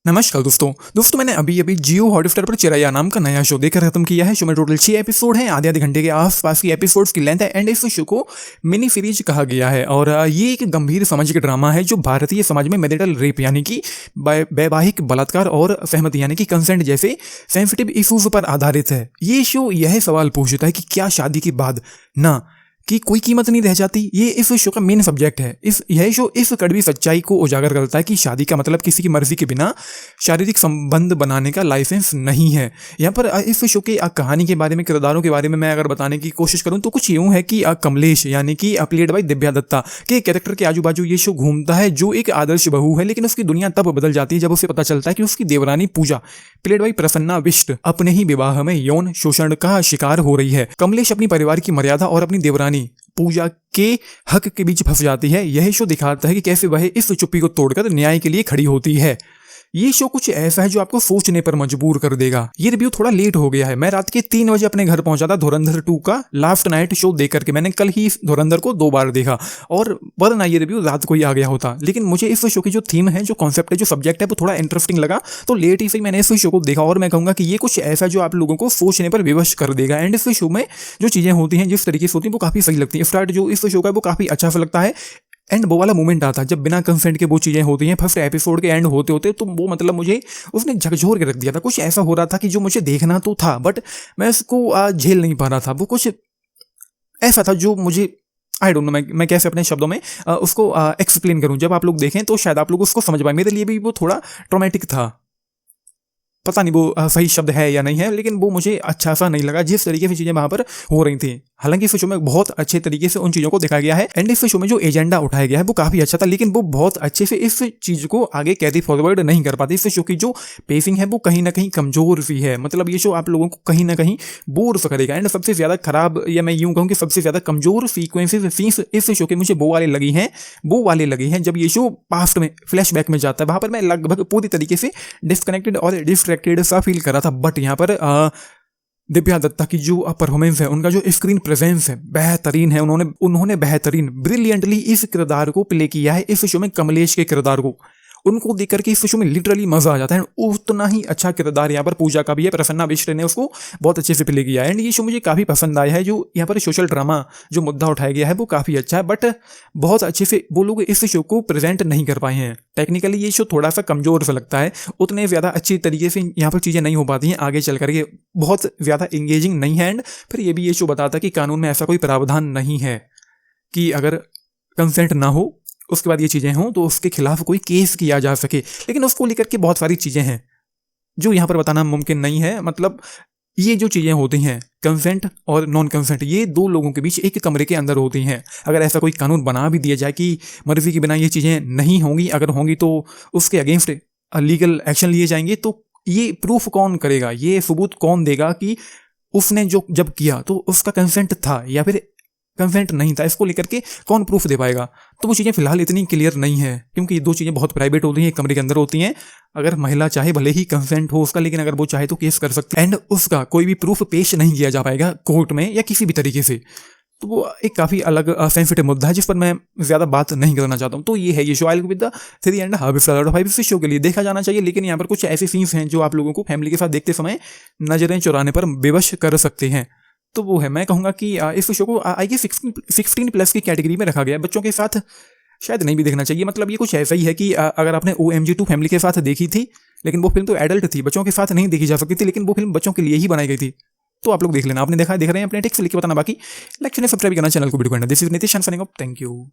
नमस्कार दोस्तों मैंने अभी अभी जियो हॉटस्टार पर चिरैया नाम का नया शो देखकर खत्म किया है। शो में टोटल 6 एपिसोड हैं, आधे घंटे के आसपास की एपिसोड्स की लेंथ है एंड इस शो को मिनी सीरीज कहा गया है। और ये एक गंभीर सामाजिक ड्रामा है जो भारतीय समाज में मैरिटल रेप यानी कि वैवाहिक बलात्कार और सहमति यानी कि कंसेंट जैसे सेंसिटिव इशूज पर आधारित है। ये शो यह सवाल पूछता है कि क्या शादी के बाद ना कि कोई कीमत नहीं रह जाती। ये इस शो का मेन सब्जेक्ट है। यह शो इस कड़वी सच्चाई को उजागर करता है कि शादी का मतलब किसी की मर्जी के बिना शारीरिक संबंध बनाने का लाइसेंस नहीं है। यहाँ पर इस शो की कहानी के बारे में, किरदारों के बारे में मैं अगर बताने की कोशिश करूँ तो कुछ यूं है कि कमलेश यानी कि प्लेड बाय दिव्या दत्ता के कैरेक्टर के आजू बाजू ये शो घूमता है, जो एक आदर्श बहू है, लेकिन उसकी दुनिया तब बदल जाती है जब उसे पता चलता है कि उसकी देवरानी पूजा प्लेड बाय प्रसन्ना बिष्ट अपने ही विवाह में यौन शोषण का शिकार हो रही है। कमलेश अपनी परिवार की मर्यादा और अपनी देवरानी पूजा के हक के बीच फंस जाती है। यह शो दिखाता है कि कैसे वह इस चुप्पी को तोड़कर न्याय के लिए खड़ी होती है। ये शो कुछ ऐसा है जो आपको सोचने पर मजबूर कर देगा। ये रिव्यू थोड़ा लेट हो गया है। मैं रात के 3 बजे अपने घर पहुंचा था धुरंधर 2 का लास्ट नाइट शो देख करके। मैंने कल ही धुरंधर को 2 बार देखा और वरना ये रिव्यू रात को ही आ गया होता। लेकिन मुझे इस शो की जो थीम है, जो कॉन्सेप्ट है, जो सब्जेक्ट है, वो थोड़ा इंटरेस्टिंग लगा, तो लेट ही से मैंने इस शो को देखा। और मैं कहूंगा कि ये कुछ ऐसा जो आप लोगों को सोचने पर विवश कर देगा। एंड इस शो में जो चीजें होती हैं, जिस तरीके से होती हैं, वो काफी सही लगती है। स्टार्ट जो इस शो का है वो काफी अच्छा सा लगता है। एंड वो वाला मोमेंट आता है जब बिना कंसेंट के वो चीज़ें होती हैं। फर्स्ट एपिसोड के एंड होते होते तो वो मतलब मुझे उसने झकझोर के रख दिया था। कुछ ऐसा हो रहा था कि जो मुझे देखना तो था बट मैं उसको झेल नहीं पा रहा था। वो कुछ ऐसा था जो मुझे आई डोंट नो मैं कैसे अपने शब्दों में उसको एक्सप्लेन करूं। जब आप लोग देखें तो शायद आप लोग उसको समझ पाए। मेरे लिए भी वो थोड़ा ट्रॉमेटिक था। पता नहीं वो सही शब्द है या नहीं है, लेकिन वो मुझे अच्छा सा नहीं लगा जिस तरीके से चीज़ें वहाँ पर हो रही थी। हालांकि इस शो में बहुत अच्छे तरीके से उन चीज़ों को दिखाया गया है। एंड इस शो में जो एजेंडा उठाया गया है वो काफ़ी अच्छा था, लेकिन वो बहुत अच्छे से इस चीज़ को आगे कैरी फॉरवर्ड नहीं कर पाते। इस शो की जो पेसिंग है वो कहीं ना कहीं कमजोर सी है। मतलब ये शो आप लोगों को कहीं ना कहीं बोर सा करेगा। एंड सबसे ज़्यादा खराब, या मैं यूँ कहूँ कि सबसे ज़्यादा कमजोर सीक्वेंसेस इस शो के मुझे वो वाले लगी हैं जब ये शो पास्ट में फ्लैशबैक में जाता है। वहाँ पर मैं लगभग पूरी तरीके से डिस्कनेक्टेड और डिस्ट्रैक्टेड सा फील कर रहा था। बट यहाँ पर दिव्या दत्ता की जो परफॉर्मेंस है, उनका जो स्क्रीन प्रेजेंस है बेहतरीन है। उन्होंने बेहतरीन ब्रिलियंटली इस किरदार को प्ले किया है। इस शो में कमलेश के किरदार को उनको देख करके इस शो में लिटरली मजा आ जाता है। उतना ही अच्छा किरदार यहाँ पर पूजा का भी है। प्रसन्ना बिष्ट ने उसको बहुत अच्छे से प्ले किया है। एंड ये शो मुझे काफ़ी पसंद आया है। जो यहाँ पर सोशल ड्रामा जो मुद्दा उठाया गया है वो काफ़ी अच्छा है, बट बहुत अच्छे से वो लोग इस शो को प्रेजेंट नहीं कर पाए हैं। टेक्निकली ये शो थोड़ा सा कमजोर सा लगता है। उतने ज़्यादा अच्छी तरीके से यहाँ पर चीज़ें नहीं हो पाती हैं आगे चल करके। बहुत ज़्यादा इंगेजिंग नहीं है। एंड फिर ये भी ये शो बताता है कि कानून में ऐसा कोई प्रावधान नहीं है कि अगर कंसेंट ना हो उसके बाद ये चीज़ें हों तो उसके खिलाफ कोई केस किया जा सके। लेकिन उसको लेकर के बहुत सारी चीज़ें हैं जो यहाँ पर बताना मुमकिन नहीं है। मतलब ये जो चीज़ें होती हैं कंसेंट और नॉन कंसेंट, ये 2 लोगों के बीच एक कमरे के अंदर होती हैं। अगर ऐसा कोई कानून बना भी दिया जाए कि मर्जी के बिना ये चीज़ें नहीं होंगी, अगर होंगी तो उसके अगेंस्ट लीगल एक्शन लिए जाएंगे, तो ये प्रूफ कौन करेगा, ये सबूत कौन देगा कि उसने जो जब किया तो उसका कंसेंट था या फिर कंसेंट नहीं था। इसको लेकर के कौन प्रूफ दे पाएगा। तो वो चीज़ें फिलहाल इतनी क्लियर नहीं है क्योंकि ये 2 चीज़ें बहुत प्राइवेट होती हैं, एक कमरे के अंदर होती हैं। अगर महिला चाहे भले ही कंसेंट हो उसका, लेकिन अगर वो चाहे तो केस कर सकती है। एंड उसका कोई भी प्रूफ पेश नहीं किया जा पाएगा कोर्ट में या किसी भी तरीके से। तो वो एक काफ़ी अलग सेंसिटिव मुद्दा है जिस पर मैं ज़्यादा बात नहीं करना चाहता हूँ। तो ये है ये शो। आई विद द 3.5 इस शो के लिए देखा जाना चाहिए। लेकिन यहाँ पर कुछ ऐसे सीन्स हैं जो आप लोगों को फैमिली के साथ देखते समय नजरें चुराने पर विवश कर सकते हैं। तो वो है, मैं कहूँगा कि इस शो को आई गेस 16 प्लस की कैटेगरी में रखा गया है। बच्चों के साथ शायद नहीं भी देखना चाहिए। मतलब ये कुछ ऐसा ही है कि अगर आपने OMG 2 फैमिली के साथ देखी थी, लेकिन वो फिल्म तो एडल्ट थी, बच्चों के साथ नहीं देखी जा सकती थी, लेकिन वो फिल्म बच्चों के लिए ही बनाई गई थी। तो आप लोग देख लेना, आपने देख रहे हैं अपने टेक्स्ट लिख के बताना। बाकी लाइक सब्सक्राइब करना चैनल को। वीडियो को this is Nitish signing off. Thank you.